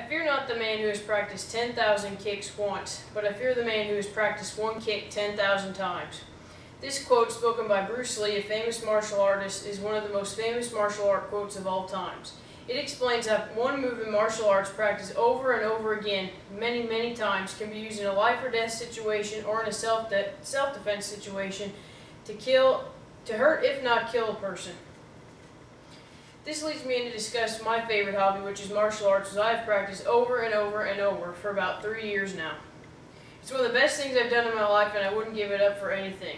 fear not the man who has practiced 10,000 kicks once, but I fear the man who has practiced one kick 10,000 times. This quote, spoken by Bruce Lee, a famous martial artist, is one of the most famous martial art quotes of all times. It explains how one move in martial arts practiced over and over again, many times, can be used in a life or death situation or in a self-defense situation to hurt, if not kill, a person. This leads me in to discuss my favorite hobby, which is martial arts, as I have practiced over and over for about 3 years now. It's one of the best things I've done in my life, and I wouldn't give it up for anything.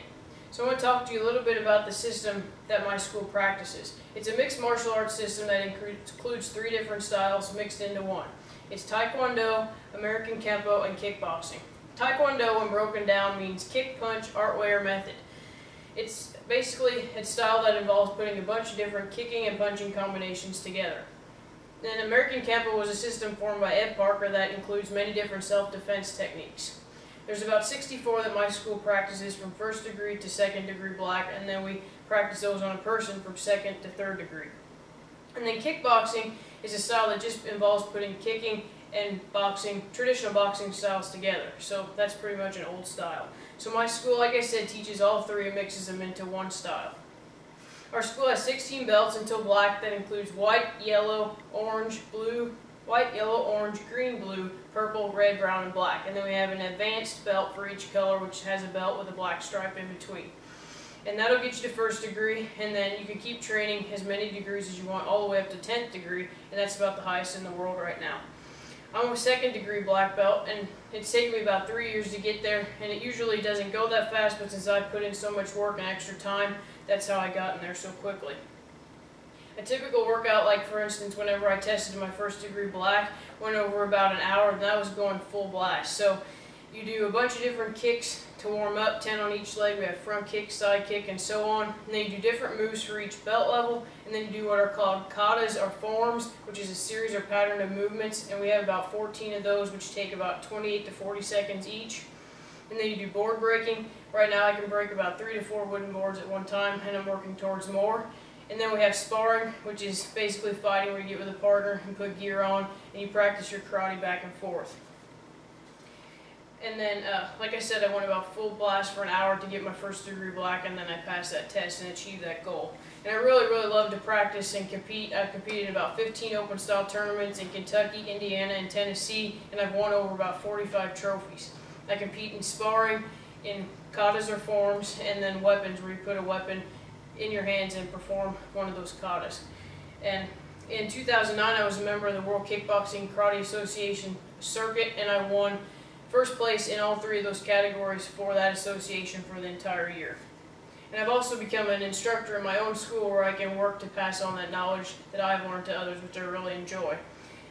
So I want to talk to you a little bit about the system that my school practices. It's a mixed martial arts system that includes 3 different styles mixed into one. It's Taekwondo, American Kempo, and kickboxing. Taekwondo, when broken down, means kick, punch, art, way, or method. It's basically a style that involves putting a bunch of different kicking and punching combinations together. Then American Kempo was a system formed by Ed Parker that includes many different self-defense techniques. There's about 64 that my school practices from 1st degree to 2nd degree black, and then we practice those on a person from 2nd to 3rd degree. And then kickboxing is a style that just involves putting kicking and boxing, traditional boxing styles together. So that's pretty much an old style. So my school, like I said, teaches all 3 and mixes them into one style. Our school has 16 belts until black that includes white, yellow, orange, blue, white, yellow, orange, green, blue, purple, red, brown, and black. And then we have an advanced belt for each color, which has a belt with a black stripe in between. And that'll get you to 1st degree, and then you can keep training as many degrees as you want, all the way up to 10th degree, and that's about the highest in the world right now. I'm a 2nd degree black belt, and it's taken me about 3 years to get there, and it usually doesn't go that fast, but since I put in so much work and extra time, that's how I got in there so quickly. A typical workout, like for instance, whenever I tested my 1st degree black, went over about an hour, and that was going full blast. So you do a bunch of different kicks to warm up, 10 on each leg. We have front kick, side kick, and so on. And then you do different moves for each belt level, and then you do what are called katas or forms, which is a series or pattern of movements, and we have about 14 of those, which take about 28 to 40 seconds each. And then you do board breaking. Right now I can break about 3 to 4 wooden boards at one time, and I'm working towards more. And then we have sparring, which is basically fighting where you get with a partner and put gear on, and you practice your karate back and forth. And then, like I said, I went about full blast for an hour to get my 1st degree black, and then I passed that test and achieved that goal. And I really love to practice and compete. I've competed in about 15 open style tournaments in Kentucky, Indiana, and Tennessee, and I've won over about 45 trophies. I compete in sparring, in katas or forms, and then weapons, where you put a weapon in your hands and perform one of those katas. And in 2009, I was a member of the World Kickboxing Karate Association circuit, and I won 1st place in all 3 of those categories for that association for the entire year. And I've also become an instructor in my own school, where I can work to pass on that knowledge that I've learned to others, which I really enjoy.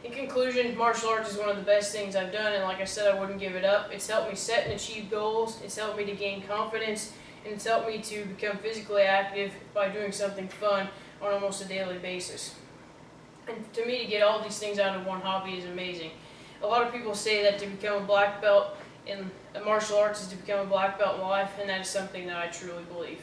In conclusion, martial arts is one of the best things I've done, and like I said, I wouldn't give it up. It's helped me set and achieve goals, it's helped me to gain confidence, and it's helped me to become physically active by doing something fun on almost a daily basis. And to me, to get all these things out of one hobby is amazing. A lot of people say that to become a black belt in martial arts is to become a black belt in life, and that is something that I truly believe.